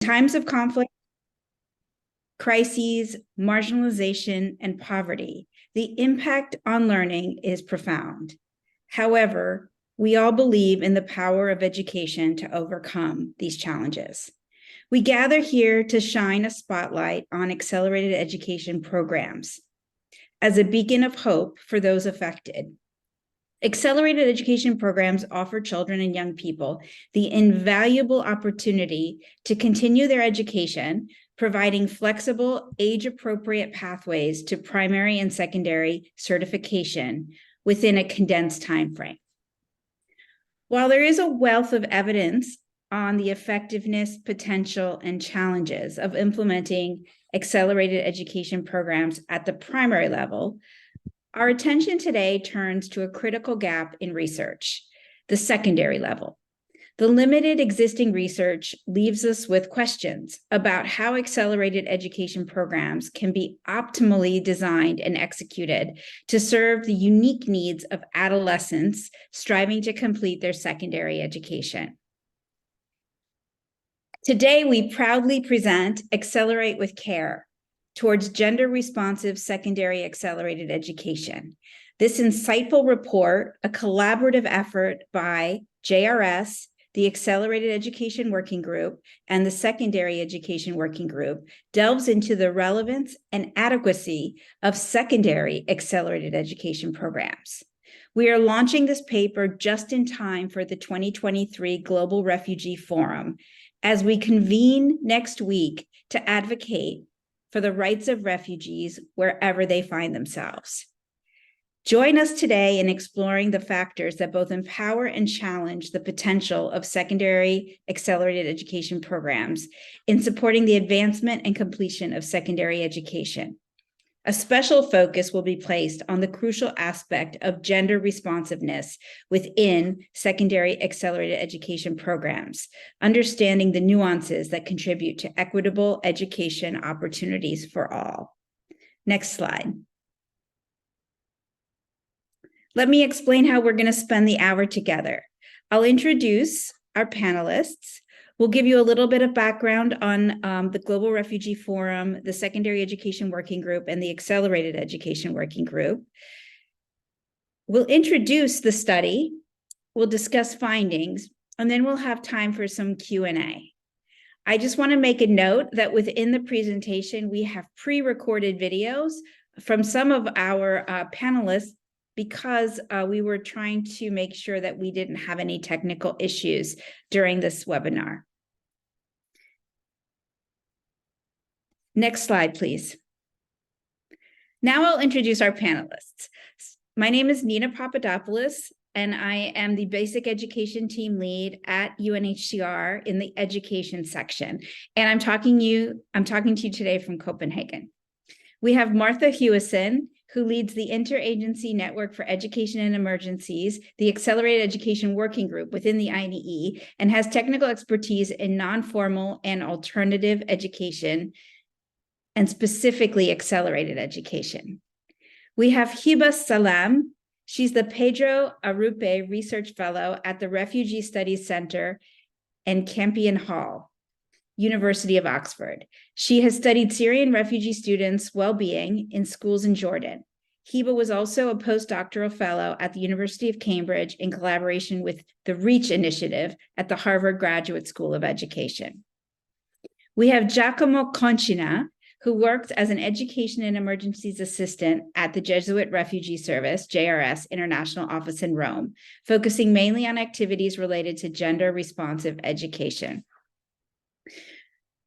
times of conflict, crises, marginalization, and poverty, the impact on learning is profound. However, we all believe in the power of education to overcome these challenges. We gather here to shine a spotlight on accelerated education programs as a beacon of hope for those affected. Accelerated education programs offer children and young people the invaluable opportunity to continue their education, providing flexible, age-appropriate pathways to primary and secondary certification within a condensed time frame. While there is a wealth of evidence on the effectiveness, potential, and challenges of implementing accelerated education programs at the primary level, our attention today turns to a critical gap in research, the secondary level. The limited existing research leaves us with questions about how accelerated education programs can be optimally designed and executed to serve the unique needs of adolescents striving to complete their secondary education. Today, we proudly present Accelerate with Care towards gender-responsive secondary accelerated education. This insightful report, a collaborative effort by JRS, the Accelerated Education Working Group, and the Secondary Education Working Group, delves into the relevance and adequacy of secondary accelerated education programs. We are launching this paper just in time for the 2023 Global Refugee Forum, as we convene next week to advocate for the rights of refugees wherever they find themselves. Join us today in exploring the factors that both empower and challenge the potential of secondary accelerated education programs in supporting the advancement and completion of secondary education. A special focus will be placed on the crucial aspect of gender responsiveness within secondary accelerated education programs, understanding the nuances that contribute to equitable education opportunities for all. Next slide. Let me explain how we're going to spend the hour together. I'll introduce our panelists. We'll give you a little bit of background on the Global Refugee Forum, the Secondary Education Working Group, and the Accelerated Education Working Group. We'll introduce the study, we'll discuss findings, and then we'll have time for some Q&A. I just want to make a note that within the presentation, we have pre-recorded videos from some of our panelists because we were trying to make sure that we didn't have any technical issues during this webinar. Next slide, please. Now I'll introduce our panelists. My name is Nina Papadopoulos, and I am the Basic Education Team Lead at UNHCR in the Education section. And I'm talking to you today from Copenhagen. We have Martha Hewison, who leads the Interagency Network for Education in Emergencies, the Accelerated Education Working Group within the INEE, and has technical expertise in non-formal and alternative education, and specifically accelerated education. We have Hiba Salam. She's the Pedro Arrupe Research Fellow at the Refugee Studies Center and Campion Hall, University of Oxford. She has studied Syrian refugee students' well-being in schools in Jordan. Hiba was also a postdoctoral fellow at the University of Cambridge in collaboration with the REACH initiative at the Harvard Graduate School of Education. We have Giacomo Concina, who works as an Education and Emergencies Assistant at the Jesuit Refugee Service, JRS, International Office in Rome, focusing mainly on activities related to gender-responsive education.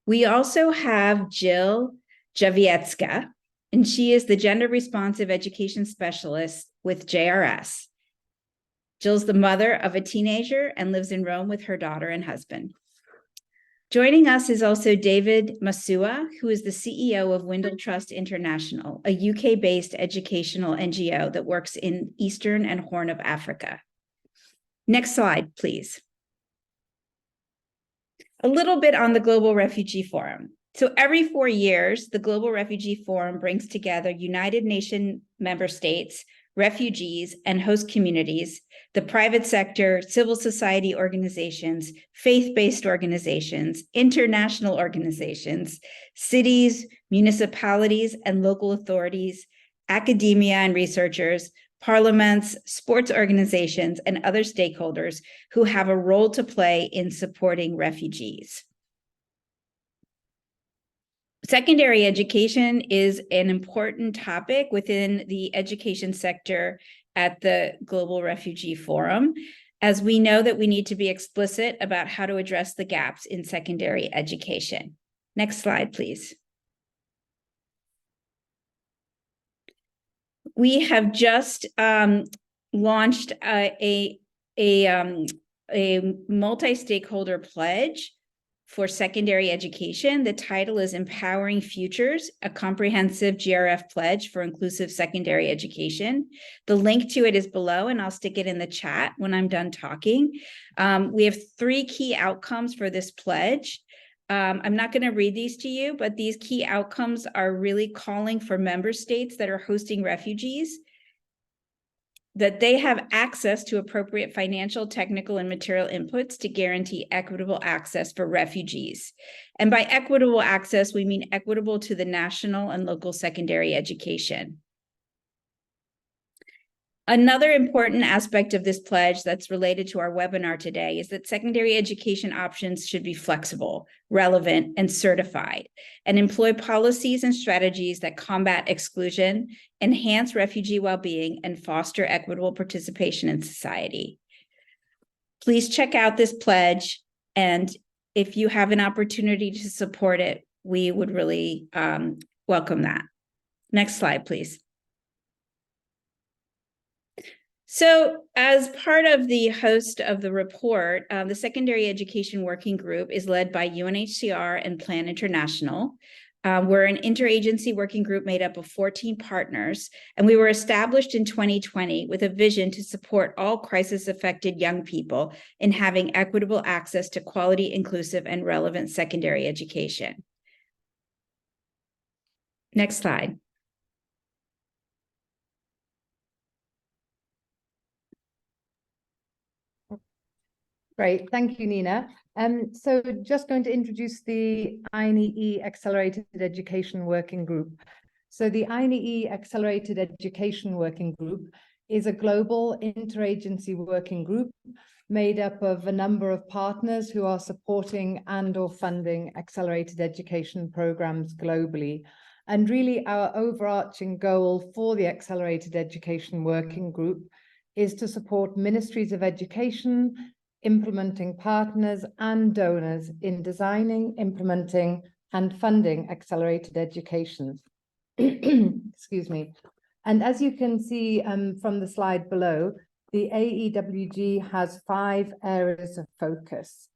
We also have Jill Jawiecka, and she is the Gender Responsive Education Specialist with JRS. Jill's the mother of a teenager and lives in Rome with her daughter and husband. Joining us is also David Masua, who is the CEO of Windle Trust International, a UK-based educational NGO that works in Eastern and Horn of Africa. Next slide, please. A little bit on the Global Refugee Forum. So every 4 years, the Global Refugee Forum brings together United Nations member states, refugees, and host communities, the private sector, civil society organizations, faith-based organizations, international organizations, cities, municipalities, and local authorities, academia and researchers, parliaments, sports organizations, and other stakeholders who have a role to play in supporting refugees. Secondary education is an important topic within the education sector at the Global Refugee Forum, as we know that we need to be explicit about how to address the gaps in secondary education. Next slide, please. We have just launched a multi-stakeholder pledge for secondary education. The title is Empowering Futures, a comprehensive GRF pledge for inclusive secondary education. The link to it is below, and I'll stick it in the chat when I'm done talking. We have 3 key outcomes for this pledge. I'm not going to read these to you, but these key outcomes are really calling for member states that are hosting refugees that they have access to appropriate financial, technical, and material inputs to guarantee equitable access for refugees. And by equitable access, we mean equitable to the national and local secondary education. Another important aspect of this pledge that's related to our webinar today is that secondary education options should be flexible, relevant, and certified, and employ policies and strategies that combat exclusion, enhance refugee well-being, and foster equitable participation in society. Please check out this pledge, and if you have an opportunity to support it, we would really welcome that. Next slide, please. So as part of the host of the report, the Secondary Education Working Group is led by UNHCR and Plan International. We're an interagency working group made up of 14 partners, and we were established in 2020 with a vision to support all crisis-affected young people in having equitable access to quality, inclusive, and relevant secondary education. Next slide. Great, thank you, Nina. So just going to introduce the INEE Accelerated Education Working Group. So the INEE Accelerated Education Working Group is a global interagency working group made up of a number of partners who are supporting and/or funding accelerated education programs globally. And really our overarching goal for the Accelerated Education Working Group is to support ministries of education, implementing partners and donors in designing, implementing, and funding accelerated education. Excuse me. And as you can see from the slide below, the AEWG has 5 areas of focus.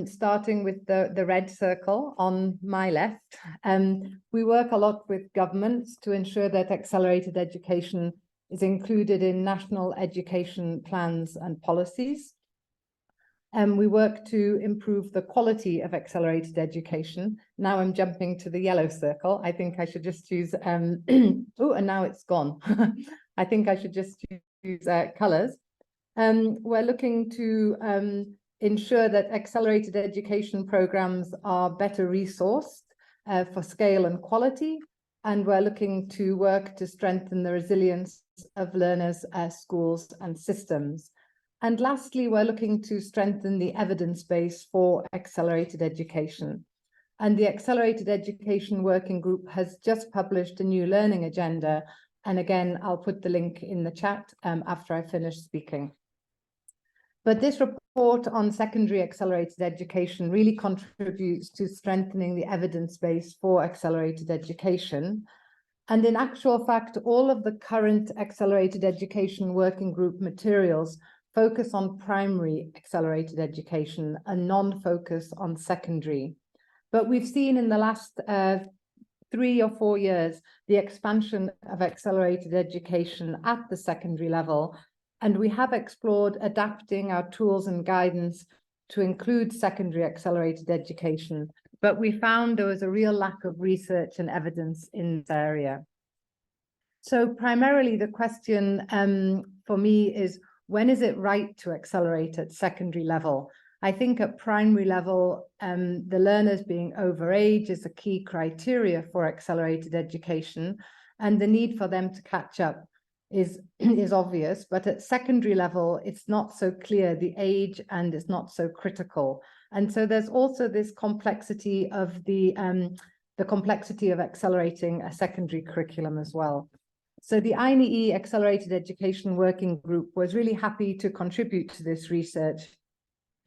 Starting with the red circle on my left, we work a lot with governments to ensure that accelerated education is included in national education plans and policies. We work to improve the quality of accelerated education. Now I'm jumping to the yellow circle. I think I should just use, oh, and now it's gone. I think I should just use colors. We're looking to ensure that accelerated education programs are better resourced for scale and quality. And we're looking to work to strengthen the resilience of learners, schools, and systems. And lastly, we're looking to strengthen the evidence base for accelerated education. And the Accelerated Education Working Group has just published a new learning agenda. And again, I'll put the link in the chat after I finish speaking. But this report on secondary accelerated education really contributes to strengthening the evidence base for accelerated education. And in actual fact, all of the current Accelerated Education Working Group materials focus on primary accelerated education and non-focus on secondary. But we've seen in the last 3 or 4 years, the expansion of accelerated education at the secondary level. And we have explored adapting our tools and guidance to include secondary accelerated education. But we found there was a real lack of research and evidence in this area. So primarily the question for me is, when is it right to accelerate at secondary level? I think at primary level, the learners being overage is a key criteria for accelerated education, and the need for them to catch up is obvious. But at secondary level, it's not so clear, the age, and it's not so critical. And so there's also this complexity of the complexity of accelerating a secondary curriculum as well. So the INEE Accelerated Education Working Group was really happy to contribute to this research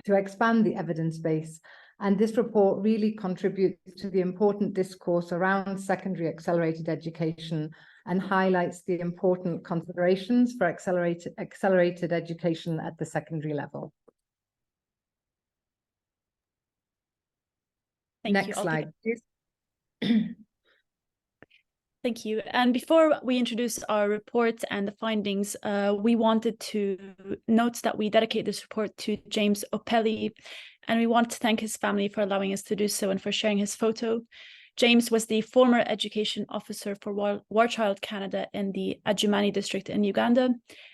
to expand the evidence base. And this report really contributes to the important discourse around secondary accelerated education and highlights the important considerations for accelerated education at the secondary level. Next slide, please. Thank you. And before we introduce our report and the findings, we wanted to note that we dedicate this report to James Opelli, and we want to thank his family for allowing us to do so and for sharing his photo. James was the former education officer for War Child Canada in the Adjumani district in Uganda,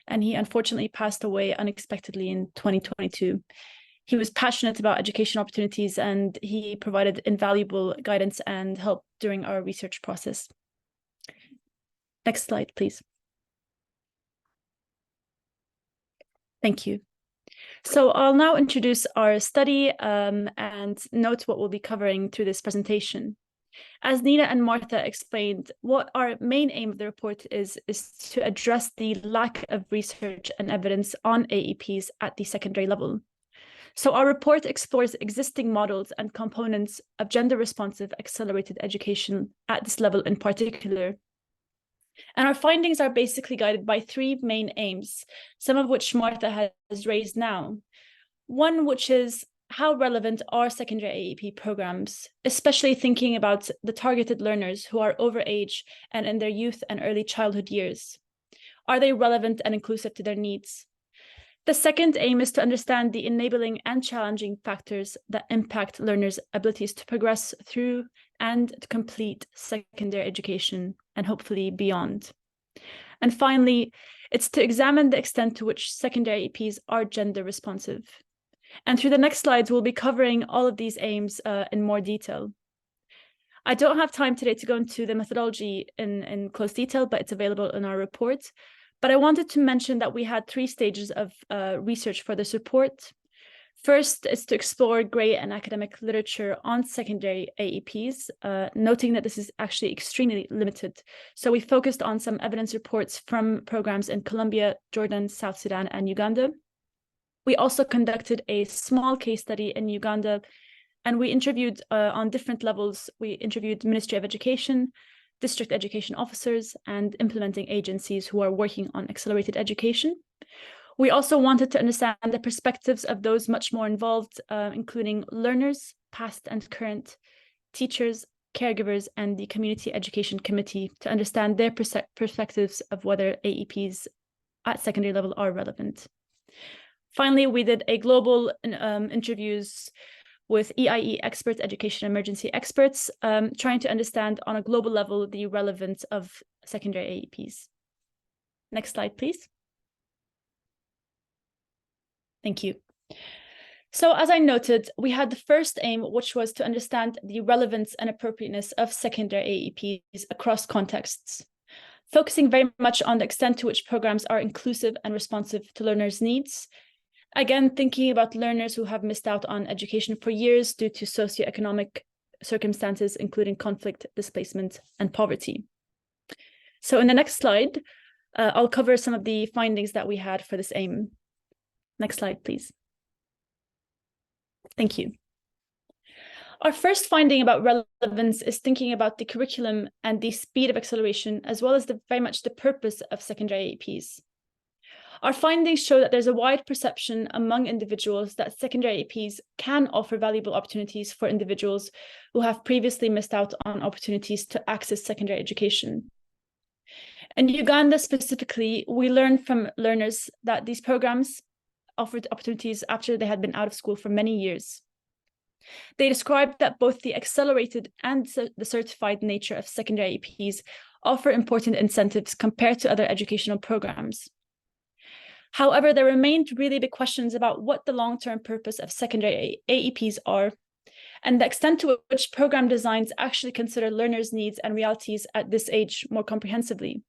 and he unfortunately passed away unexpectedly in 2022. He was passionate about education opportunities, and he provided invaluable guidance and help during our research process. Next slide, please. Thank you. So I'll now introduce our study and note what we'll be covering through this presentation. As Nina and Martha explained, what our main aim of the report is to address the lack of research and evidence on AEPs at the secondary level. So our report explores existing models and components of gender-responsive accelerated education at this level in particular. And our findings are basically guided by three main aims, some of which Martha has raised now. One, which is how relevant are secondary AEP programs, especially thinking about the targeted learners who are overage and in their youth and early childhood years. Are they relevant and inclusive to their needs? The second aim is to understand the enabling and challenging factors that impact learners' abilities to progress through and to complete secondary education and hopefully beyond. And finally, it's to examine the extent to which secondary AEPs are gender responsive. And through the next slides, we'll be covering all of these aims in more detail. I don't have time today to go into the methodology in close detail, but it's available in our report. But I wanted to mention that we had three stages of research for this report. First is to explore grey and academic literature on secondary AEPs, noting that this is actually extremely limited. So we focused on some evidence reports from programs in Colombia, Jordan, South Sudan, and Uganda. We also conducted a small case study in Uganda, and we interviewed on different levels. We interviewed Ministry of Education, district education officers, and implementing agencies who are working on accelerated education. We also wanted to understand the perspectives of those much more involved, including learners, past and current, teachers, caregivers, and the Community Education Committee to understand their perspectives of whether AEPs at secondary level are relevant. Finally, we did a global interviews with EIE experts, education emergency experts, trying to understand on a global level the relevance of secondary AEPs. Next slide, please. Thank you. So as I noted, we had the first aim, which was to understand the relevance and appropriateness of secondary AEPs across contexts, focusing very much on the extent to which programs are inclusive and responsive to learners' needs. Again, thinking about learners who have missed out on education for years due to socioeconomic circumstances, including conflict, displacement, and poverty. So in the next slide, I'll cover some of the findings that we had for this aim. Next slide, please. Thank you. Our first finding about relevance is thinking about the curriculum and the speed of acceleration, as well as very much the purpose of secondary AEPs. Our findings show that there's a wide perception among individuals that secondary AEPs can offer valuable opportunities for individuals who have previously missed out on opportunities to access secondary education. In Uganda specifically, we learned from learners that these programs offered opportunities after they had been out of school for many years. They described that both the accelerated and the certified nature of secondary AEPs offer important incentives compared to other educational programs. However, there remained really big questions about what the long-term purpose of secondary AEPs are, and the extent to which program designs actually consider learners' needs and realities at this age more comprehensively.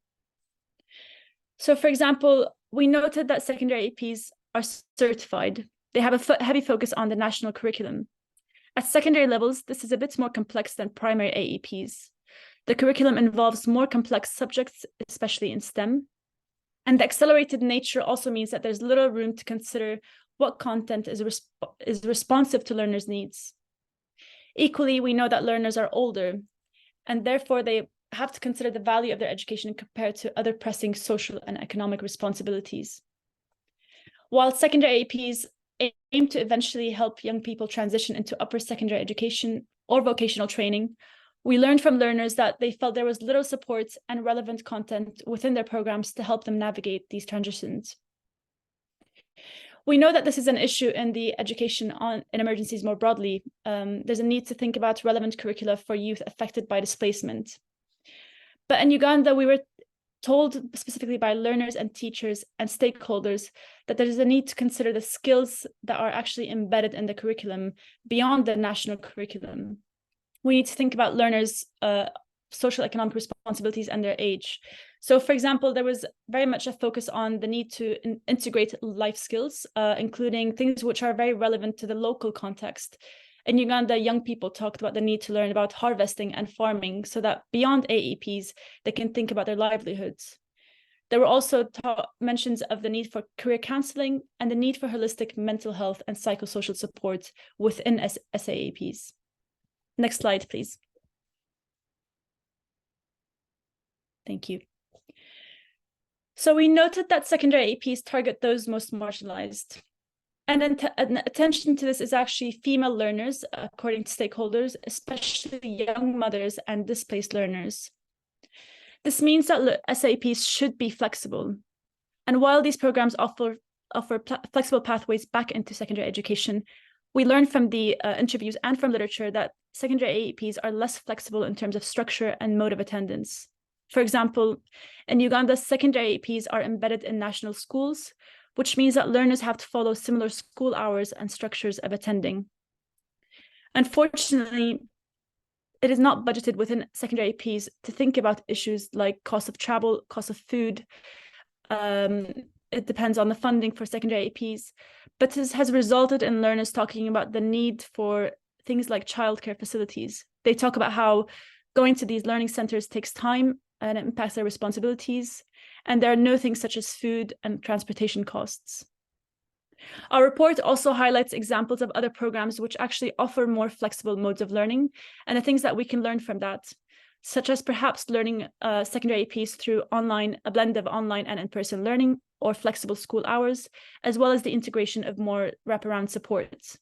So, for example, we noted that secondary AEPs are certified. They have a heavy focus on the national curriculum. At secondary levels, this is a bit more complex than primary AEPs. The curriculum involves more complex subjects, especially in STEM. And the accelerated nature also means that there's little room to consider what content is responsive to learners' needs. Equally, we know that learners are older, and therefore they have to consider the value of their education compared to other pressing social and economic responsibilities. While secondary AEPs aim to eventually help young people transition into upper secondary education or vocational training, we learned from learners that they felt there was little support and relevant content within their programs to help them navigate these transitions. We know that this is an issue in the education in emergencies more broadly. There's a need to think about relevant curricula for youth affected by displacement. But in Uganda, we were told specifically by learners and teachers and stakeholders that there is a need to consider the skills that are actually embedded in the curriculum beyond the national curriculum. We need to think about learners' social economic responsibilities and their age. So, for example, there was very much a focus on the need to integrate life skills, including things which are very relevant to the local context. In Uganda, young people talked about the need to learn about harvesting and farming so that beyond AEPs, they can think about their livelihoods. There were also mentions of the need for career counseling and the need for holistic mental health and psychosocial support within SAEPs. Next slide, please. Thank you. So we noted that secondary AEPs target those most marginalized. And attention to this is actually female learners, according to stakeholders, especially young mothers and displaced learners. This means that SAEPs should be flexible. And while these programs offer flexible pathways back into secondary education, we learned from the interviews and from literature that secondary AEPs are less flexible in terms of structure and mode of attendance. For example, in Uganda, secondary AEPs are embedded in national schools, which means that learners have to follow similar school hours and structures of attending. Unfortunately, it is not budgeted within secondary AEPs to think about issues like cost of travel, cost of food. It depends on the funding for secondary AEPs, but this has resulted in learners talking about the need for things like childcare facilities. They talk about how going to these learning centers takes time and it impacts their responsibilities, and there are no things such as food and transportation costs. Our report also highlights examples of other programs which actually offer more flexible modes of learning and the things that we can learn from that, such as perhaps learning secondary AEPs through a blend of online and in-person learning or flexible school hours, as well as the integration of more wraparound supports.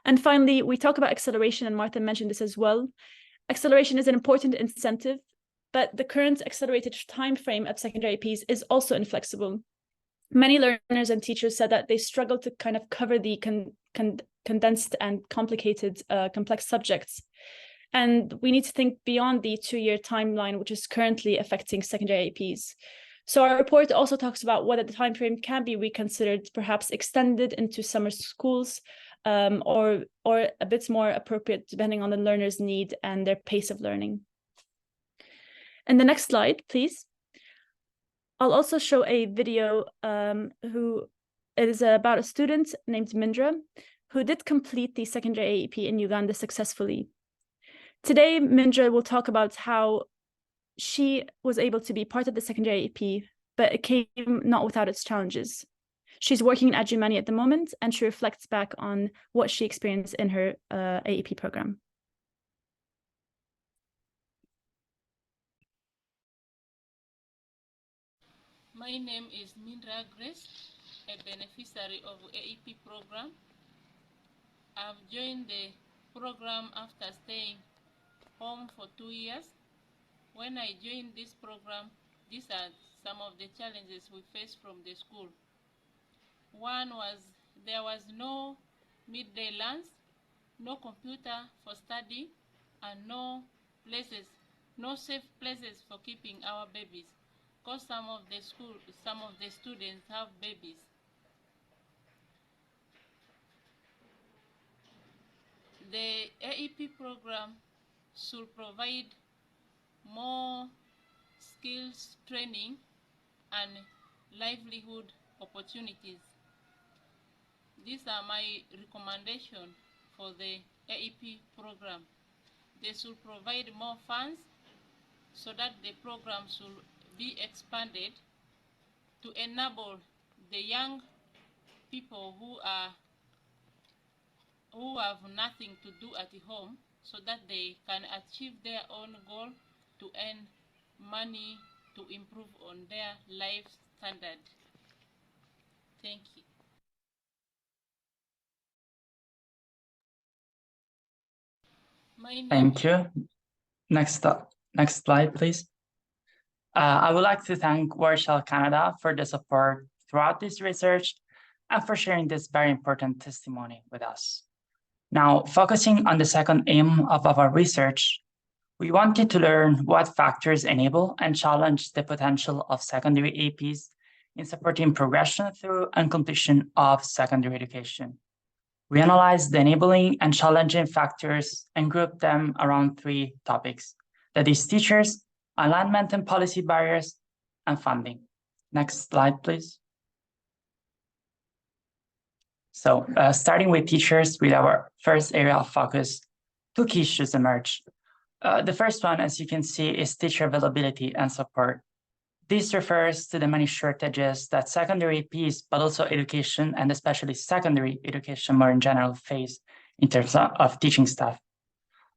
And finally, we talk about acceleration, and Martha mentioned this as well. Acceleration is an important incentive, but the current accelerated timeframe of secondary AEPs is also inflexible. Many learners and teachers said that they struggle to kind of cover the condensed and complicated, complex subjects. And we need to think beyond the 2-year timeline, which is currently affecting secondary AEPs. So our report also talks about whether the timeframe can be reconsidered, perhaps extended into summer schools, or a bit more appropriate depending on the learner's need and their pace of learning. And the next slide, please. I'll also show a video who is about a student named Mindra, who did complete the secondary AEP in Uganda successfully. Today, Mindra will talk about how she was able to be part of the secondary AEP, but it came not without its challenges. She's working in Adjumani at the moment, and she reflects back on what she experienced in her AEP program. My name is Mindra Grace, a beneficiary of AEP program. I've joined the program after staying home for 2 years. When I joined this program, these are some of the challenges we faced from the school. One was there was no midday lunch, no computer for study, and no safe places for keeping our babies, because some of the students have babies. The AEP program should provide more skills training and livelihood opportunities. These are my recommendations for the AEP program. They should provide more funds so that the program should be expanded to enable the young people who have nothing to do at home, so that they can achieve their own goal to earn money to improve on their life standard. Thank you. Thank you. Next slide, please. I would like to thank Warshall Canada for the support throughout this research and for sharing this very important testimony with us. Now, focusing on the second aim of our research, we wanted to learn what factors enable and challenge the potential of secondary AEPs in supporting progression through and completion of secondary education. We analyzed the enabling and challenging factors and grouped them around 3 topics, that is teachers, alignment and policy barriers, and funding. Next slide, please. So starting with teachers, with our first area of focus, 2 key issues emerge. The first one, as you can see, is teacher availability and support. This refers to the many shortages that secondary AEPs, but also education, and especially secondary education more in general, face in terms of teaching staff.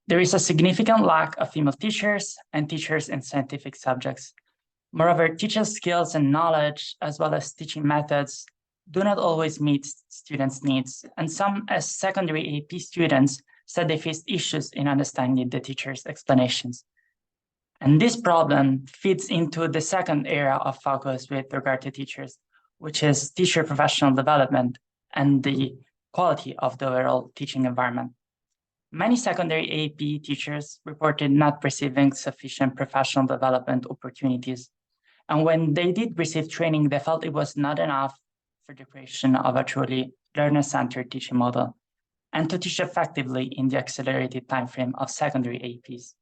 There is a significant lack of female teachers and teachers in scientific subjects. Moreover, teaching skills and knowledge, as well as teaching methods, do not always meet students' needs. And some secondary AEP students said they faced issues in understanding the teacher's explanations. And this problem feeds into the second area of focus with regard to teachers, which is teacher professional development and the quality of the overall teaching environment. Many secondary AEP teachers reported not receiving sufficient professional development opportunities. And when they did receive training, they felt it was not enough for the creation of a truly learner-centered teaching model and to teach effectively in the accelerated timeframe of secondary AEPs.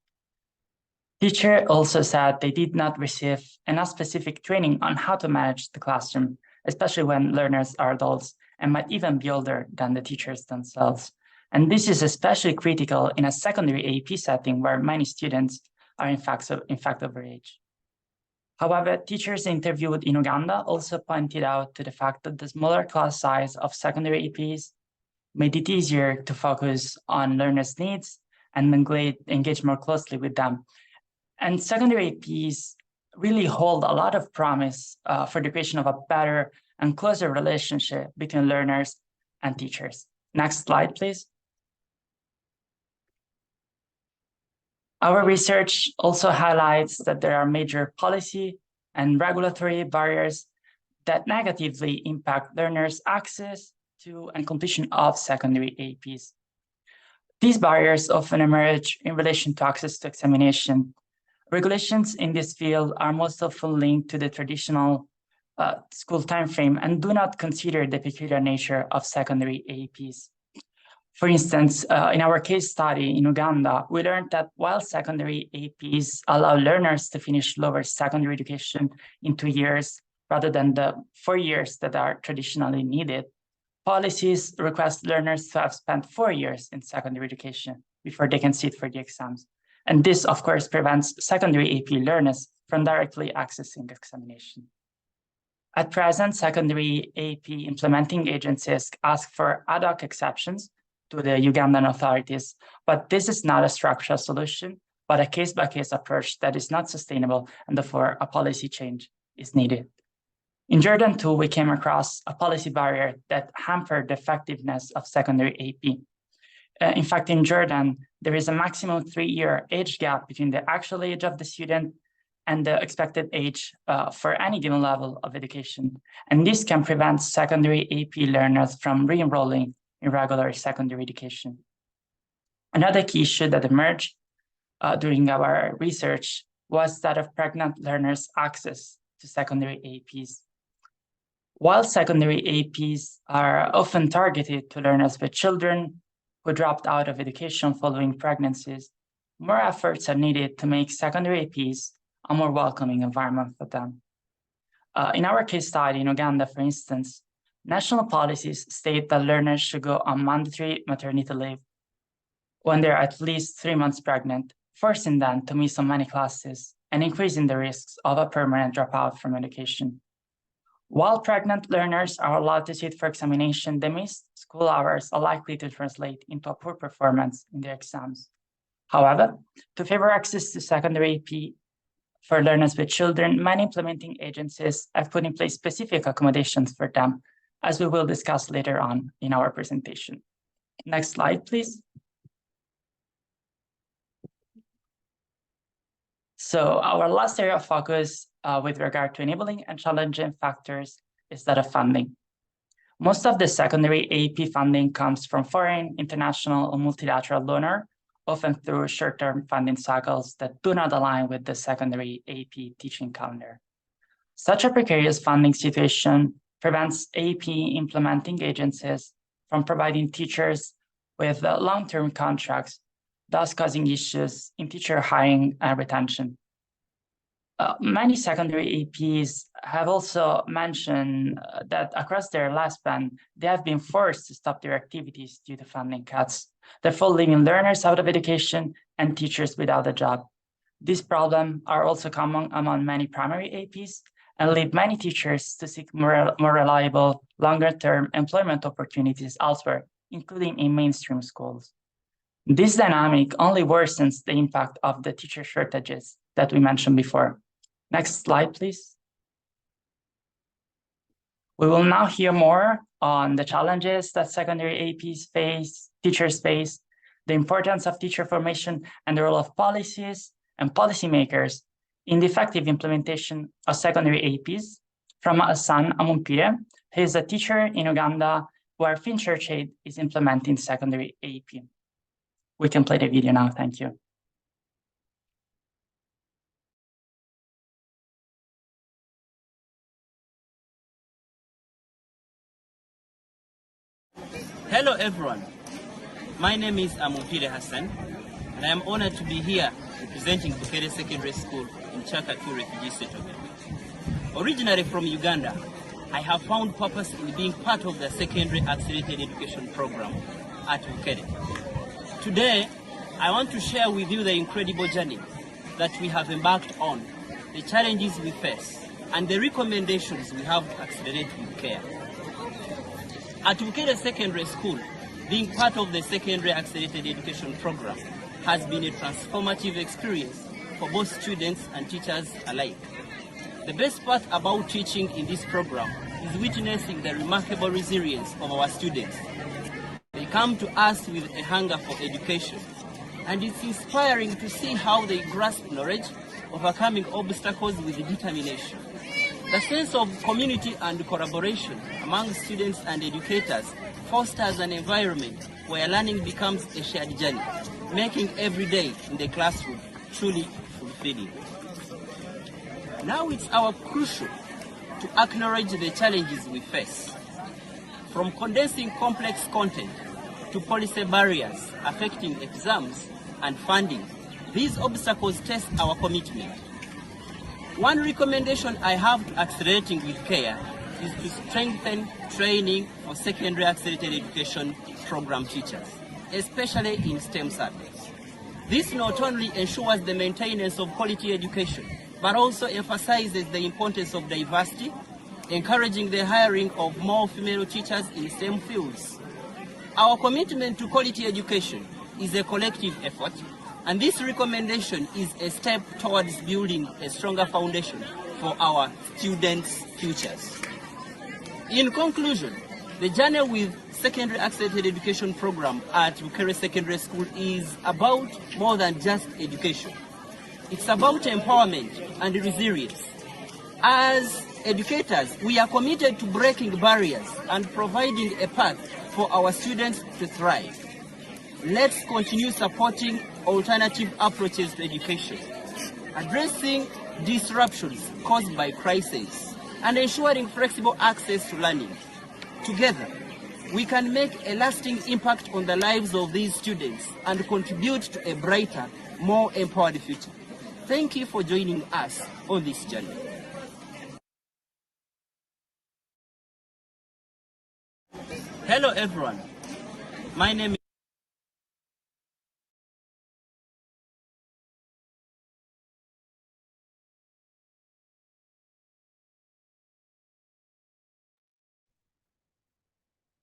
Teachers also said they did not receive enough specific training on how to manage the classroom, especially when learners are adults and might even be older than the teachers themselves. And this is especially critical in a secondary AEP setting where many students are in fact overage. However, teachers interviewed in Uganda also pointed out to the fact that the smaller class size of secondary AEPs made it easier to focus on learners' needs and engage more closely with them. And secondary AEPs really hold a lot of promise for the creation of a better and closer relationship between learners and teachers. Next slide, please. Our research also highlights that there are major policy and regulatory barriers that negatively impact learners' access to and completion of secondary AEPs. These barriers often emerge in relation to access to examination. Regulations in this field are most often linked to the traditional school timeframe and do not consider the peculiar nature of secondary AEPs. For instance, in our case study in Uganda, we learned that while secondary AEPs allow learners to finish lower secondary education in 2 years rather than the 4 years that are traditionally needed, policies request learners to have spent 4 years in secondary education before they can sit for the exams. And this, of course, prevents secondary AEP learners from directly accessing the examination. At present, secondary AEP implementing agencies ask for ad hoc exceptions to the Ugandan authorities, but this is not a structural solution, but a case-by-case approach that is not sustainable, and therefore a policy change is needed. In Jordan, too, we came across a policy barrier that hampered the effectiveness of secondary AEP. In fact, in Jordan, there is a maximum 3-year age gap between the actual age of the student and the expected age for any given level of education. And this can prevent secondary AEP learners from re-enrolling in regular secondary education. Another key issue that emerged during our research was that of pregnant learners' access to secondary AEPs. While secondary AEPs are often targeted to learners with children who dropped out of education following pregnancies, more efforts are needed to make secondary AEPs a more welcoming environment for them. In our case study in Uganda, for instance, national policies state that learners should go on mandatory maternity leave when they're at least 3 months pregnant, forcing them to miss on many classes and increasing the risks of a permanent dropout from education. While pregnant learners are allowed to sit for examination, the missed school hours are likely to translate into a poor performance in their exams. However, to favor access to secondary AP for learners with children, many implementing agencies have put in place specific accommodations for them, as we will discuss later on in our presentation. Next slide, please. So our last area of focus with regard to enabling and challenging factors is that of funding. Most of the secondary AEP funding comes from foreign, international, or multilateral donors, often through short-term funding cycles that do not align with the secondary AEP teaching calendar. Such a precarious funding situation prevents AEP implementing agencies from providing teachers with long-term contracts, thus causing issues in teacher hiring and retention. Many secondary AEPs have also mentioned that across their lifespan, they have been forced to stop their activities due to funding cuts, therefore leaving learners out of education and teachers without a job. These problems are also common among many primary AEPs and lead many teachers to seek more reliable, longer-term employment opportunities elsewhere, including in mainstream schools. This dynamic only worsens the impact of the teacher shortages that we mentioned before. Next slide, please. We will now hear more on the challenges that secondary AEPs face, teachers face, the importance of teacher formation, and the role of policies and policymakers in the effective implementation of secondary AEPs from Hassan Amumpire, who is a teacher in Uganda where Finchurch Aid is implementing secondary AEP. We can play the video now, thank you. Hello everyone, my name is Amumpire Hassan and I am honored to be here representing Bukere Secondary School in Chakatu Refugee Settlement. Originally from Uganda, I have found purpose in being part of the secondary accelerated education program at Bukere. Today, I want to share with you the incredible journey that we have embarked on, the challenges we face, and the recommendations we have to accelerate with care. At Bukere Secondary School, being part of the secondary accelerated education program has been a transformative experience for both students and teachers alike. The best part about teaching in this program is witnessing the remarkable resilience of our students. They come to us with a hunger for education, and it's inspiring to see how they grasp knowledge, overcoming obstacles with determination. The sense of community and collaboration among students and educators fosters an environment where learning becomes a shared journey, making every day in the classroom truly fulfilling. Now it's our crucial to acknowledge the challenges we face. From condensing complex content to policy barriers affecting exams and funding, these obstacles test our commitment. One recommendation I have to accelerating with care is to strengthen training for secondary accelerated education program teachers, especially in STEM subjects. This not only ensures the maintenance of quality education, but also emphasizes the importance of diversity, encouraging the hiring of more female teachers in STEM fields. Our commitment to quality education is a collective effort, and this recommendation is a step towards building a stronger foundation for our students' futures. In conclusion, the journey with secondary accelerated education program at Bukere Secondary School is about more than just education. It's about empowerment and resilience. As educators, we are committed to breaking barriers and providing a path for our students to thrive. let's continue supporting alternative approaches to education, addressing disruptions caused by crises, and ensuring flexible access to learning. Together, we can make a lasting impact on the lives of these students and contribute to a brighter, more empowered future. Thank you for joining us on this journey. Hello everyone, my name is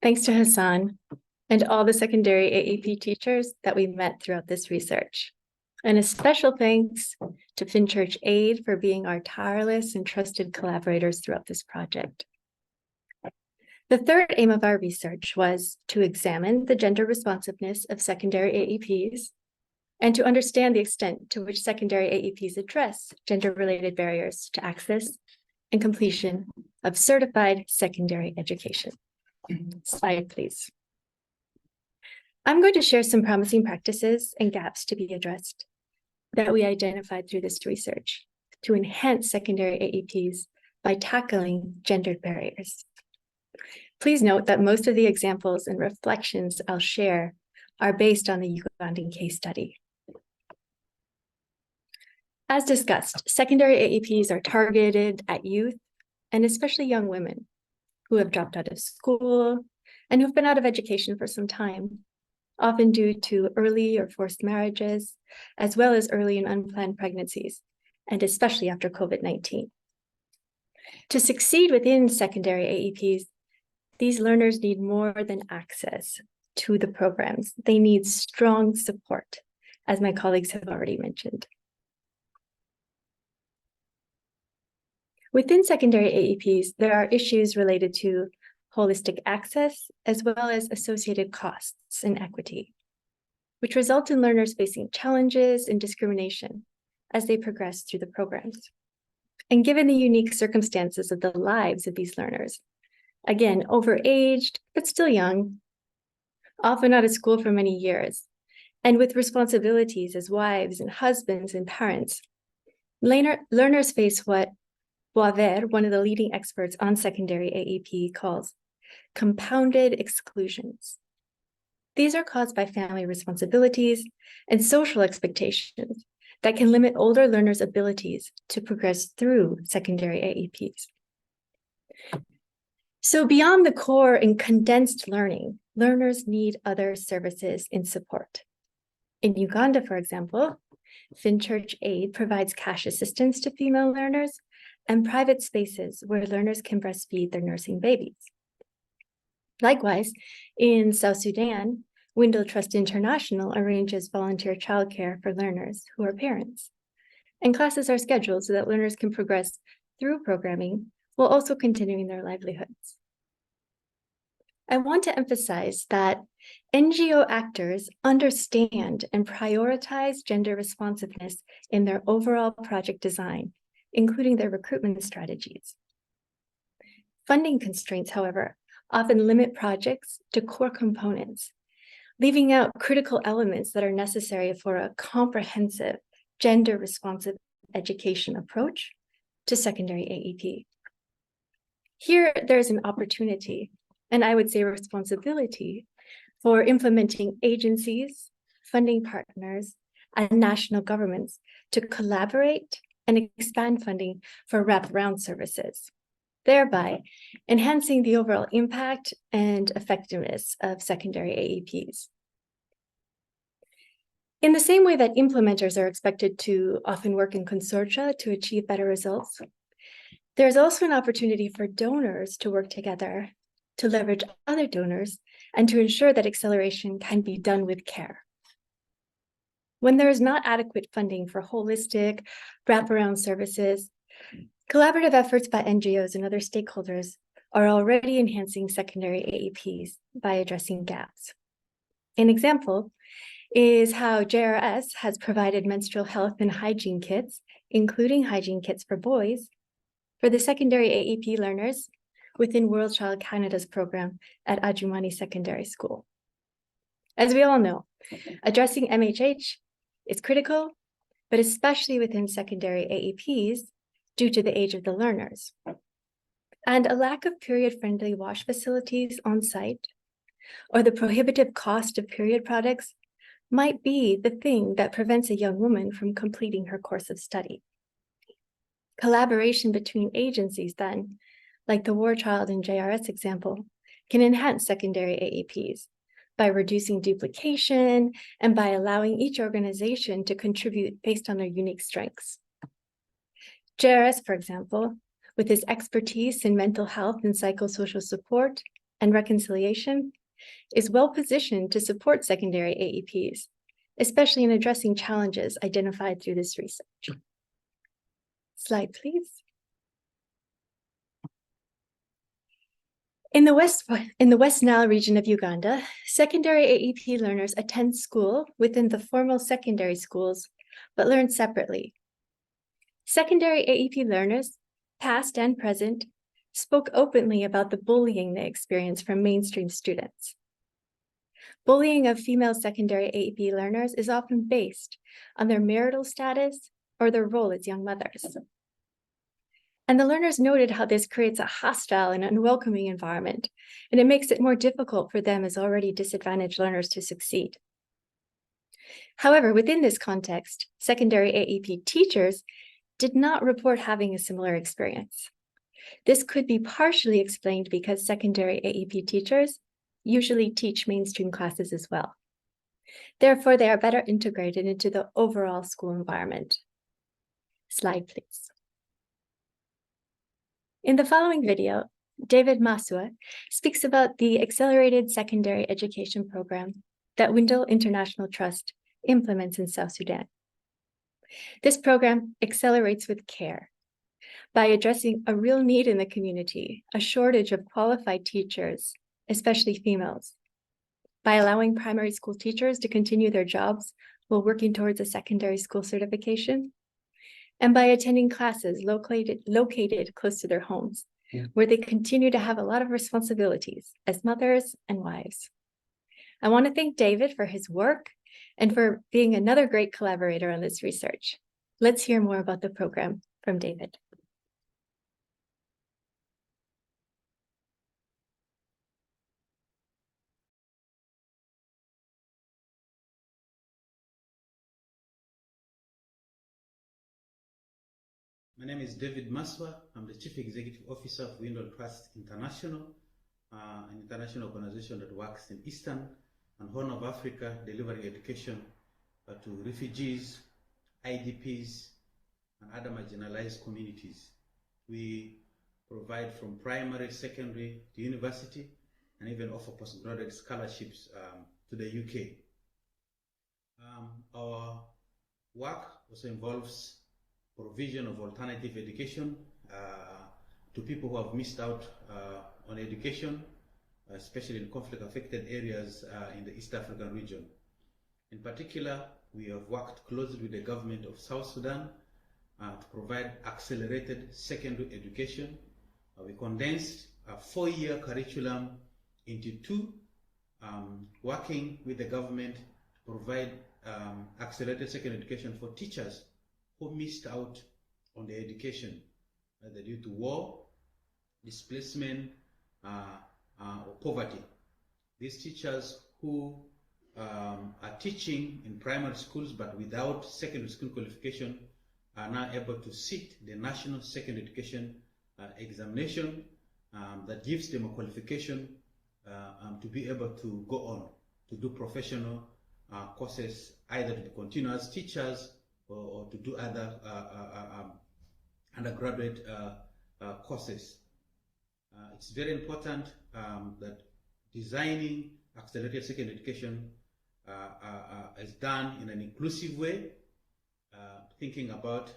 Thanks to Hassan and all the secondary AEP teachers that we met throughout this research. And a special thanks to Finchurch Aid for being our tireless and trusted collaborators throughout this project. The third aim of our research was to examine the gender responsiveness of secondary AEPs and to understand the extent to which secondary AEPs address gender-related barriers to access and completion of certified secondary education. Slide, please. I'm going to share some promising practices and gaps to be addressed that we identified through this research to enhance secondary AEPs by tackling gendered barriers. Please note that most of the examples and reflections I'll share are based on the Ugandan case study. As discussed, secondary AEPs are targeted at youth and especially young women who have dropped out of school and who've been out of education for some time, often due to early or forced marriages, as well as early and unplanned pregnancies, and especially after COVID-19. To succeed within secondary AEPs, these learners need more than access to the programs. They need strong support, as my colleagues have already mentioned. Within secondary AEPs, there are issues related to holistic access, as well as associated costs and equity, which result in learners facing challenges and discrimination as they progress through the programs. And given the unique circumstances of the lives of these learners, again, overaged, but still young, often out of school for many years, and with responsibilities as wives and husbands and parents, learners face what Boisvert, one of the leading experts on secondary AEP, calls compounded exclusions. These are caused by family responsibilities and social expectations that can limit older learners' abilities to progress through secondary AEPs. So beyond the core and condensed learning, learners need other services and support. In Uganda, for example, Finchurch Aid provides cash assistance to female learners and private spaces where learners can breastfeed their nursing babies. Likewise, in South Sudan, Window Trust International arranges volunteer childcare for learners who are parents. And classes are scheduled so that learners can progress through programming while also continuing their livelihoods. I want to emphasize that NGO actors understand and prioritize gender responsiveness in their overall project design, including their recruitment strategies. Funding constraints, however, often limit projects to core components, leaving out critical elements that are necessary for a comprehensive, gender-responsive education approach to secondary AEP. Here, there's an opportunity, and I would say responsibility, for implementing agencies, funding partners, and national governments to collaborate and expand funding for wraparound services, thereby enhancing the overall impact and effectiveness of secondary AEPs. In the same way that implementers are expected to often work in consortia to achieve better results, there's also an opportunity for donors to work together to leverage other donors and to ensure that acceleration can be done with care. When there is not adequate funding for holistic wraparound services, collaborative efforts by NGOs and other stakeholders are already enhancing secondary AEPs by addressing gaps. An example is how JRS has provided menstrual health and hygiene kits, including hygiene kits for boys, for the secondary AEP learners within World Child Canada's program at Adjumani Secondary School. As we all know, Addressing MHH is critical, but especially within secondary AEPs due to the age of the learners. And a lack of period-friendly wash facilities on site, or the prohibitive cost of period products, might be the thing that prevents a young woman from completing her course of study. Collaboration between agencies then, like the War Child and JRS example, can enhance secondary AEPs by reducing duplication and by allowing each organization to contribute based on their unique strengths. JRS, for example, with its expertise in mental health and psychosocial support and reconciliation, is well positioned to support secondary AEPs, especially in addressing challenges identified through this research. Slide, please. In the West Nile region of Uganda, secondary AEP learners attend school within the formal secondary schools, but learn separately. Secondary AEP learners, past and present, spoke openly about the bullying they experienced from mainstream students. Bullying of female secondary AEP learners is often based on their marital status or their role as young mothers. And the learners noted how this creates a hostile and unwelcoming environment, and it makes it more difficult for them as already disadvantaged learners to succeed. However, within this context, secondary AEP teachers did not report having a similar experience. This could be partially explained because secondary AEP teachers usually teach mainstream classes as well. Therefore, they are better integrated into the overall school environment. Slide, please. In the following video, David Masua speaks about the Accelerated Secondary Education Program that Windle International Trust implements in South Sudan. This program accelerates with care by addressing a real need in the community, a shortage of qualified teachers, especially females, by allowing primary school teachers to continue their jobs while working towards a secondary school certification, and by attending classes located close to their homes, where they continue to have a lot of responsibilities as mothers and wives. I want to thank David for his work and for being another great collaborator on this research. Let's hear more about the program from David. My name is David Maswa. I'm the Chief Executive Officer of Windle Trust International, an international organization that works in Eastern and Horn of Africa, delivering education to refugees, IDPs, and other marginalized communities. We provide from primary, secondary to university, and even offer postgraduate scholarships to the UK. Our work also involves provision of alternative education to people who have missed out on education, especially in conflict-affected areas in the East African region. In particular, we have worked closely with the government of South Sudan to provide accelerated secondary education. We condensed a 4-year curriculum into 2, working with the government to provide accelerated secondary education for teachers who missed out on their education, either due to war, displacement, or poverty. These teachers who are teaching in primary schools but without secondary school qualification are now able to sit the National Secondary Education Examination that gives them a qualification to be able to go on to do professional courses, either to continue as teachers or to do other undergraduate courses. It's very important that designing accelerated secondary education is done in an inclusive way, thinking about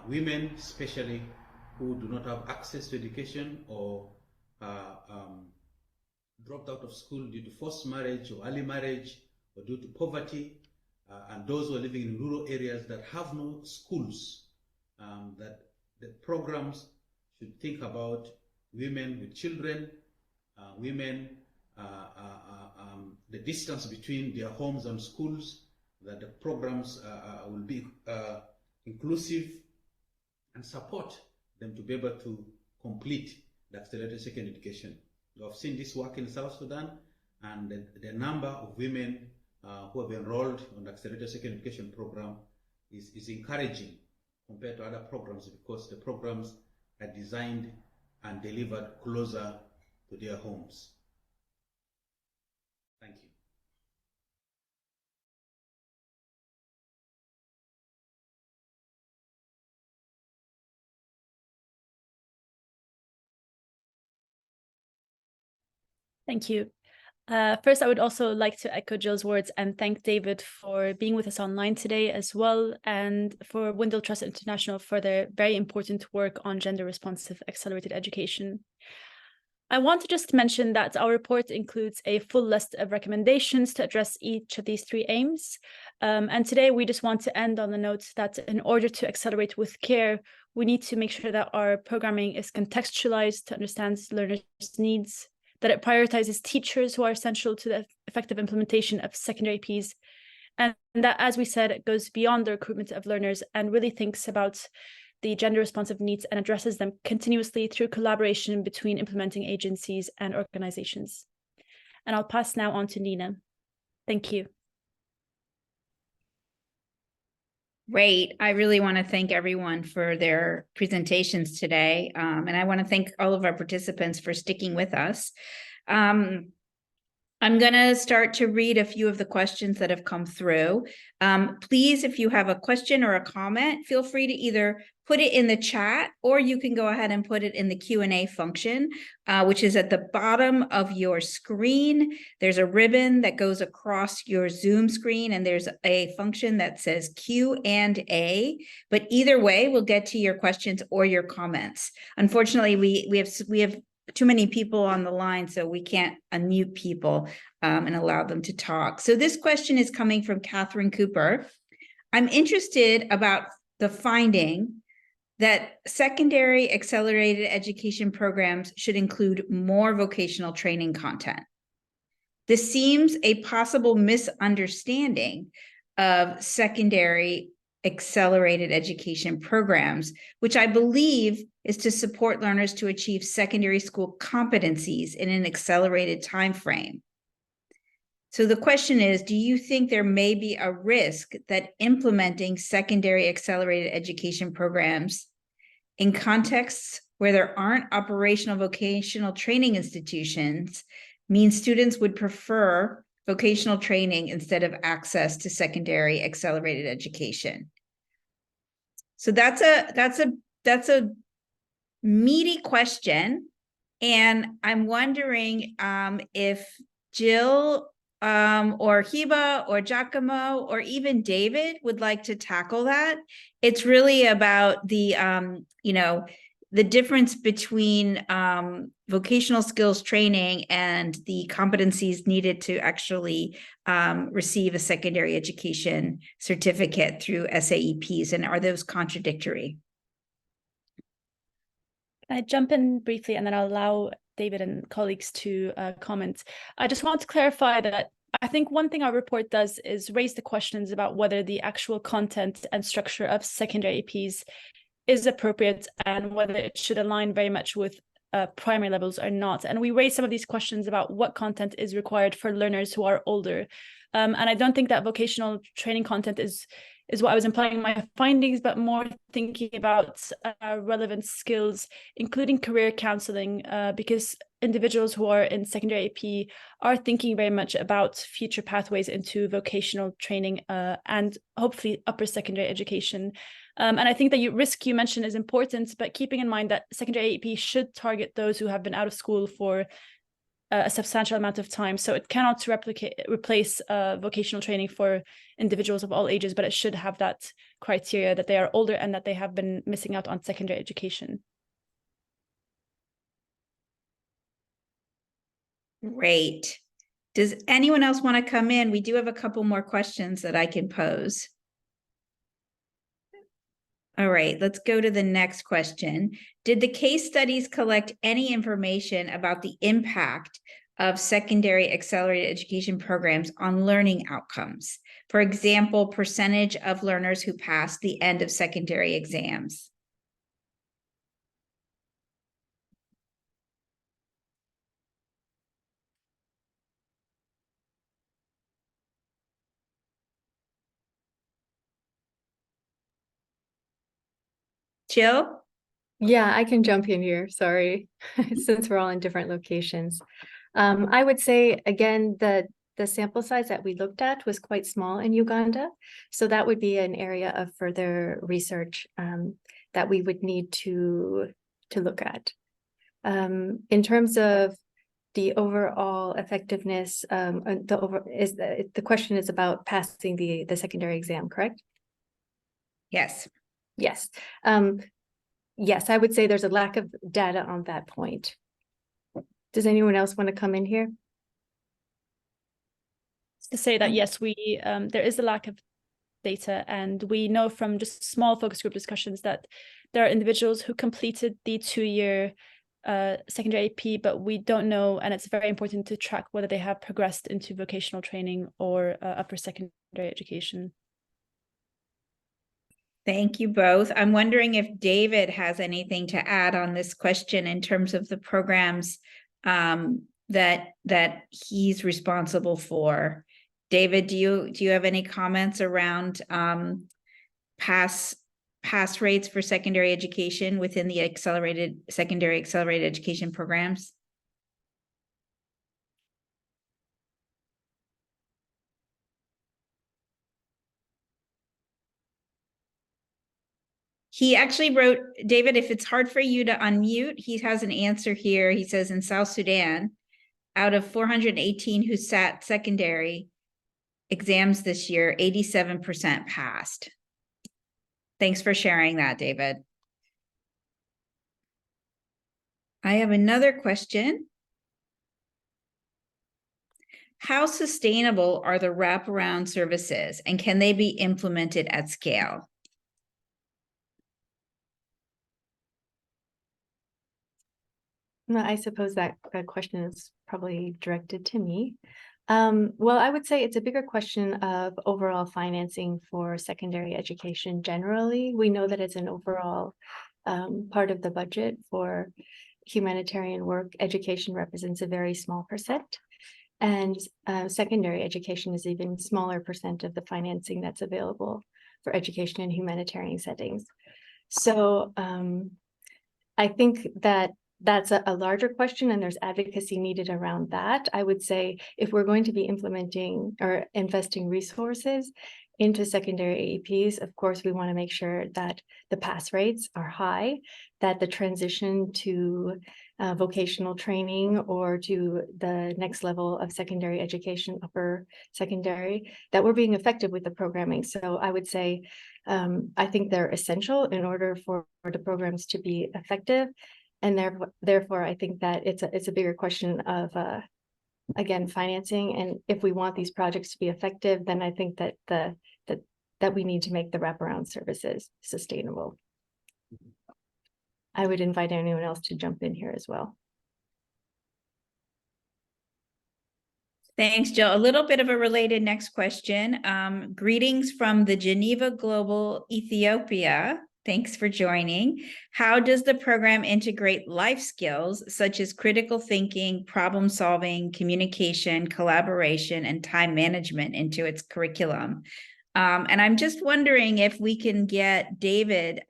women especially who do not have access to education or dropped out of school due to forced marriage or early marriage or due to poverty, and those who are living in rural areas that have no schools, that the programs should think about women with children, women the distance between their homes and schools, that the programs will be inclusive and support them to be able to complete the accelerated secondary education. We have seen this work in South Sudan, and the number of women who have enrolled on the accelerated secondary education program is encouraging compared to other programs, because the programs are designed and delivered closer to their homes. Thank you. Thank you. First, I would also like to echo Jill's words and thank David for being with us online today as well, and for Wendell Trust International for their very important work on gender responsive accelerated education. I want to just mention that our report includes a full list of recommendations to address each of these three aims. And today we just want to end on the note that in order to accelerate with care, we need to make sure that our programming is contextualized to understand learners' needs, that it prioritizes teachers who are essential to the effective implementation of secondary AEPs, and that, as we said, it goes beyond the recruitment of learners and really thinks about the gender responsive needs and addresses them continuously through collaboration between implementing agencies and organizations. And I'll pass now on to Nina. Thank you. Great. I really want to thank everyone for their presentations today. And I want to thank all of our participants for sticking with us. I'm going to start to read a few of the questions that have come through. Please, if you have a question or a comment, feel free to either put it in the chat, or you can go ahead and put it in the Q&A function, which is at the bottom of your screen. There's a ribbon that goes across your Zoom screen, and there's a function that says Q&A. But either way, we'll get to your questions or your comments. Unfortunately, we have too many people on the line, so we can't unmute people and allow them to talk. So this question is coming from Catherine Cooper. I'm interested about the finding that secondary accelerated education programs should include more vocational training content. This seems a possible misunderstanding of secondary accelerated education programs, which I believe is to support learners to achieve secondary school competencies in an accelerated time frame. So the question is, do you think there may be a risk that implementing secondary accelerated education programs in contexts where there aren't operational vocational training institutions means students would prefer vocational training instead of access to secondary accelerated education? So that's a meaty question, and I'm wondering if Jill or Hiba or Giacomo or even David would like to tackle that. It's really about the the difference between vocational skills training and the competencies needed to actually receive a secondary education certificate through SAEPs, and are those contradictory? Can I jump in briefly, and then I'll allow David and colleagues to comment. I just want to clarify that I think one thing our report does is raise the questions about whether the actual content and structure of secondary AEPs is appropriate and whether it should align very much with primary levels or not. And we raise some of these questions about what content is required for learners who are older. And I don't think that vocational training content is what I was implying in my findings, but more thinking about relevant skills, including career counseling, because individuals who are in secondary AP are thinking very much about future pathways into vocational training and hopefully upper secondary education. And I think that risk you mentioned is important, but keeping in mind that secondary AP should target those who have been out of school for a substantial amount of time. So it cannot replace vocational training for individuals of all ages, but it should have that criteria that they are older and that they have been missing out on secondary education. Great. Does anyone else want to come in? We do have a couple more questions that I can pose. All right, let's go to the next question. Did the case studies collect any information about the impact of secondary accelerated education programs on learning outcomes? For example, percentage of learners who pass the end of secondary exams. Jill? Yeah, I can jump in here, sorry, since we're all in different locations. I would say, again, the sample size that we looked at was quite small in Uganda. So that would be an area of further research that we would need to look at. In terms of the overall effectiveness, the question is about passing the secondary exam, correct? Yes. Yes. Yes, I would say there's a lack of data on that point. Does anyone else want to come in here? To say that, yes, there is a lack of data, and we know from just small focus group discussions that there are individuals who completed the 2-year secondary AP, but we don't know, and it's very important to track whether they have progressed into vocational training or upper secondary education. Thank you both. I'm wondering if David has anything to add on this question in terms of the programs that he's responsible for. David, do you have any comments around pass rates for secondary education within the secondary accelerated education programs? He actually wrote, David, if it's hard for you to unmute, he has an answer here. He says in South Sudan, out of 418 who sat secondary exams this year, 87% passed. Thanks for sharing that, David. I have another question. How sustainable are the wraparound services, and can they be implemented at scale? Well, I suppose that question is probably directed to me. Well, I would say it's a bigger question of overall financing for secondary education generally. We know that it's an overall part of the budget for humanitarian work. Education represents a very small percent, and secondary education is even smaller percent of the financing that's available for education in humanitarian settings. So I think that that's a larger question, and there's advocacy needed around that. I would say if we're going to be implementing or investing resources into secondary AEPs, of course, we want to make sure that the pass rates are high, that the transition to vocational training or to the next level of secondary education, upper secondary, that we're being effective with the programming. So I would say, I think they're essential in order for the programs to be effective. And therefore, I think that it's a bigger question of, again, financing. And if we want these projects to be effective, then I think that that we need to make the wraparound services sustainable. I would invite anyone else to jump in here as well. Thanks, Jill. A little bit of a related next question. Greetings from the Geneva Global, Ethiopia. Thanks for joining. How does the program integrate life skills such as critical thinking, problem solving, communication, collaboration, and time management into its curriculum? And I'm just wondering if we can get David.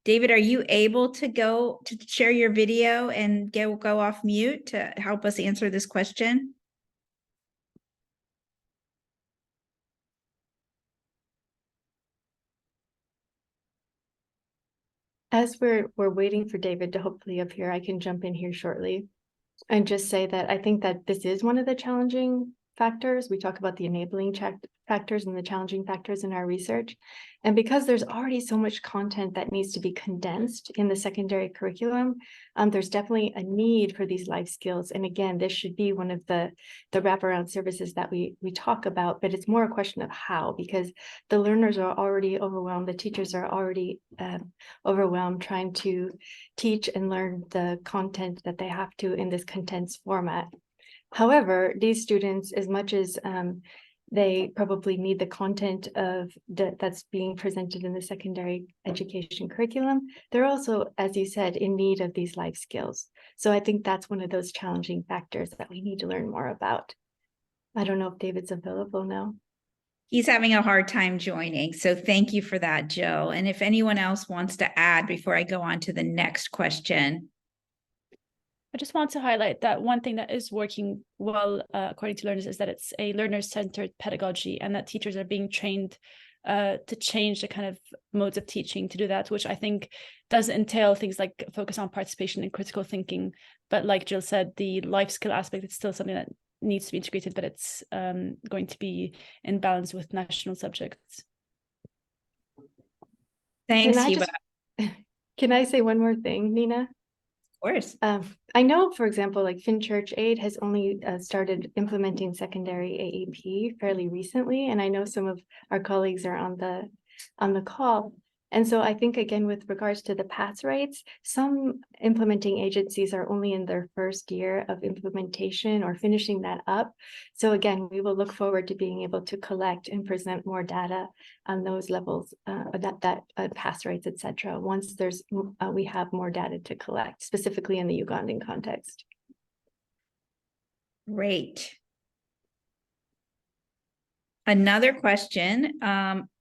David, are you able to share your video and go off mute to help us answer this question? As we're waiting for David to hopefully appear, I can jump in here shortly and just say that I think that this is one of the challenging factors. We talk about the enabling factors and the challenging factors in our research. And because there's already so much content that needs to be condensed in the secondary curriculum, there's definitely a need for these life skills. And again, this should be one of the wraparound services that we talk about, but it's more a question of how, because the learners are already overwhelmed, the teachers are already overwhelmed trying to teach and learn the content that they have to in this condensed format. However, these students, as much as they probably need the content of that's being presented in the secondary education curriculum, they're also, as you said, in need of these life skills. So I think that's one of those challenging factors that we need to learn more about. I don't know if David's available now. He's having a hard time joining. So thank you for that, Jill. And if anyone else wants to add before I go on to the next question. I just want to highlight that one thing that is working well, according to learners, is that it's a learner-centered pedagogy, and that teachers are being trained to change the kind of modes of teaching to do that, which I think does entail things like focus on participation and critical thinking. But like Jill said, the life skill aspect is still something that needs to be integrated, but it's going to be in balance with national subjects. Thanks, Hiba. Can I say one more thing, Nina? Of course. I know, for example, like Finchurch Aid has only started implementing secondary AEP fairly recently, and I know some of our colleagues are on the call. And so I think, again, with regards to the pass rates, some implementing agencies are only in their first year of implementation or finishing that up. So again, we will look forward to being able to collect and present more data on those levels, that pass rates, et cetera, once we have more data to collect, specifically in the Ugandan context. Great. Another question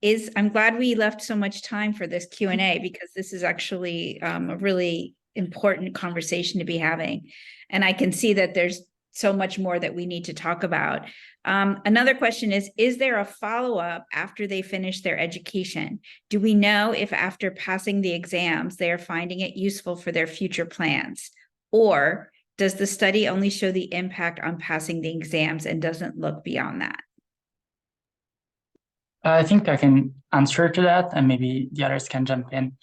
is, I'm glad we left so much time for this Q&A, because this is actually a really important conversation to be having. And I can see that there's so much more that we need to talk about. Another question is there a follow-up after they finish their education? Do we know if after passing the exams, they are finding it useful for their future plans? Or does the study only show the impact on passing the exams and doesn't look beyond that? I think I can answer to that, and maybe the others can jump in.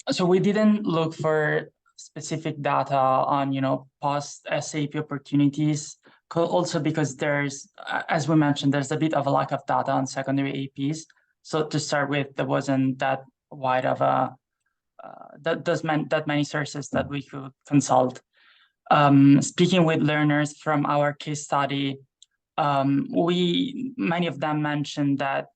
So we didn't look for specific data on, post SAEP opportunities, also because there's, as we mentioned, there's a bit of a lack of data on secondary AEPs. So to start with, there wasn't that wide of a, that many sources that we could consult. Speaking with learners from our case study, many of them mentioned that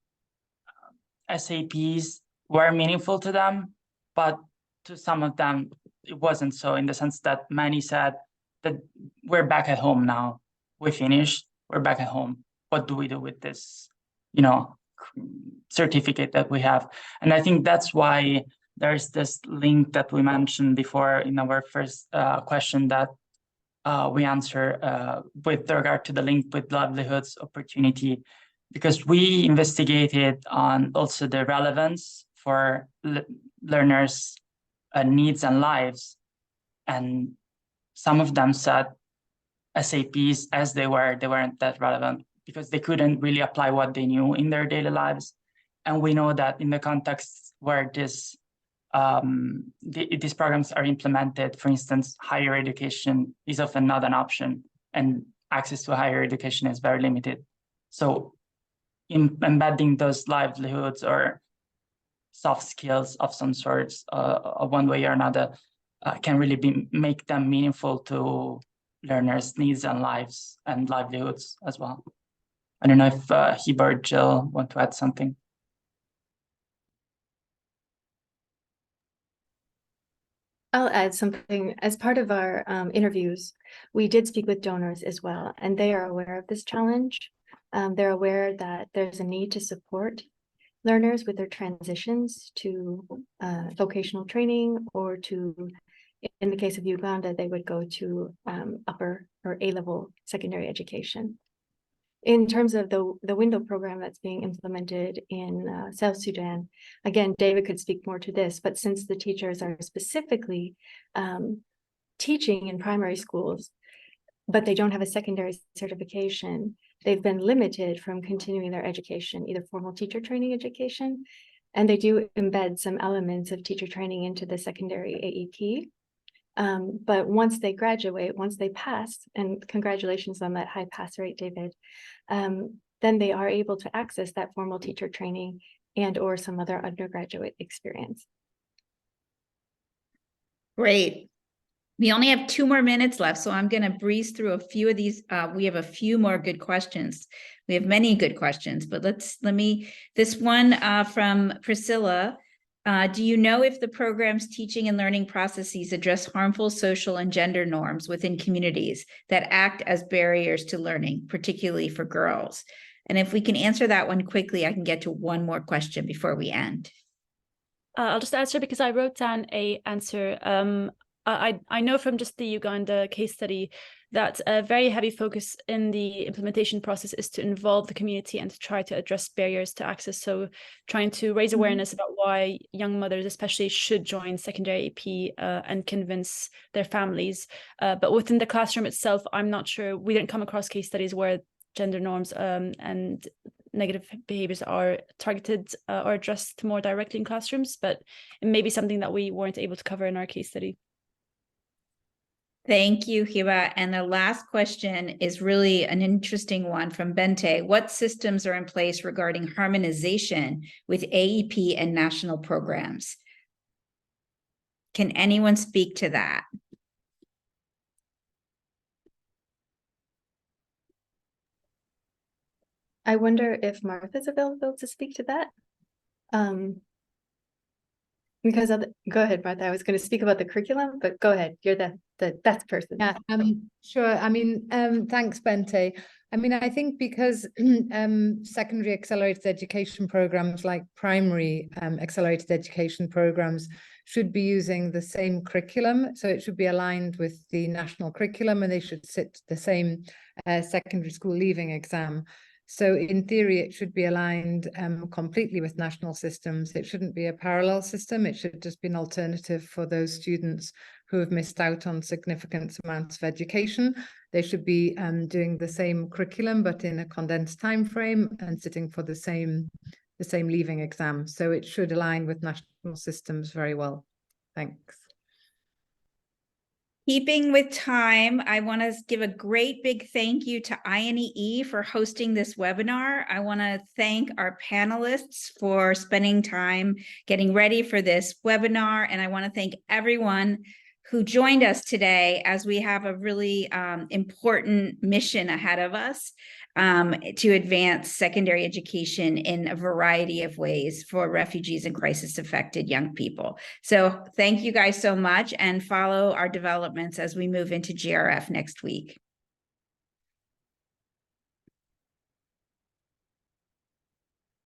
SAEPs were meaningful to them, but to some of them it wasn't so, in the sense that many said that we're back at home now, we finished, we're back at home, what do we do with this certificate that we have? And I think that's why there's this link that we mentioned before in our first question that we answer with regard to the link with livelihoods opportunity, because we investigated on also the relevance for learners' needs and lives. And some of them said SAEPs, as they weren't that relevant because they couldn't really apply what they knew in their daily lives. And we know that in the context where these programs are implemented, for instance, higher education is often not an option, and access to higher education is very limited. So embedding those livelihoods or soft skills of some sorts, one way or another, can really make them meaningful to learners' needs and lives and livelihoods as well. I don't know if Hiba or Jill want to add something. I'll add something. As part of our interviews, we did speak with donors as well, and they are aware of this challenge. They're aware that there's a need to support learners with their transitions to vocational training, or to, in the case of Uganda, they would go to upper or A-level secondary education. In terms of the window program that's being implemented in South Sudan, again, David could speak more to this, but since the teachers are specifically teaching in primary schools, but they don't have a secondary certification, they've been limited from continuing their education, either formal teacher training education, and they do embed some elements of teacher training into the secondary AEP. But once they graduate, once they pass, and congratulations on that high pass rate, David, then they are able to access that formal teacher training and or some other undergraduate experience. Great. We only have 2 more minutes left, so I'm going to breeze through a few of these. We have a few more good questions. We have many good questions, but this one from Priscilla. Do you know if the program's teaching and learning processes address harmful social and gender norms within communities that act as barriers to learning, particularly for girls? And if we can answer that one quickly, I can get to one more question before we end. I'll just answer because I wrote down an answer. I know from just the Uganda case study that a very heavy focus in the implementation process is to involve the community and to try to address barriers to access. So trying to raise awareness about why young mothers especially should join secondary AP and convince their families. But within the classroom itself, I'm not sure. We didn't come across case studies where gender norms and negative behaviors are targeted or addressed more directly in classrooms, but it may be something that we weren't able to cover in our case study. Thank you, Hiba. And the last question is really an interesting one from Bente. What systems are in place regarding harmonization with AEP and national programs? Can anyone speak to that? I wonder if Martha's available to speak to that. Because go ahead, Martha. I was going to speak about the curriculum, but go ahead. You're the best person. Yeah, sure. I mean, thanks, Bente. I mean, I think because secondary accelerated education programs like primary accelerated education programs should be using the same curriculum. So it should be aligned with the national curriculum and they should sit the same secondary school leaving exam. So in theory, it should be aligned completely with national systems. It shouldn't be a parallel system. It should just be an alternative for those students who have missed out on significant amounts of education. They should be doing the same curriculum, but in a condensed time frame and sitting for the same leaving exam. So it should align with national systems very well. Thanks. Keeping with time, I want to give a great big thank you to INEE for hosting this webinar. I want to thank our panelists for spending time getting ready for this webinar. And I want to thank everyone who joined us today as we have a really important mission ahead of us to advance secondary education in a variety of ways for refugees and crisis-affected young people. So thank you guys so much and follow our developments as we move into GRF next week.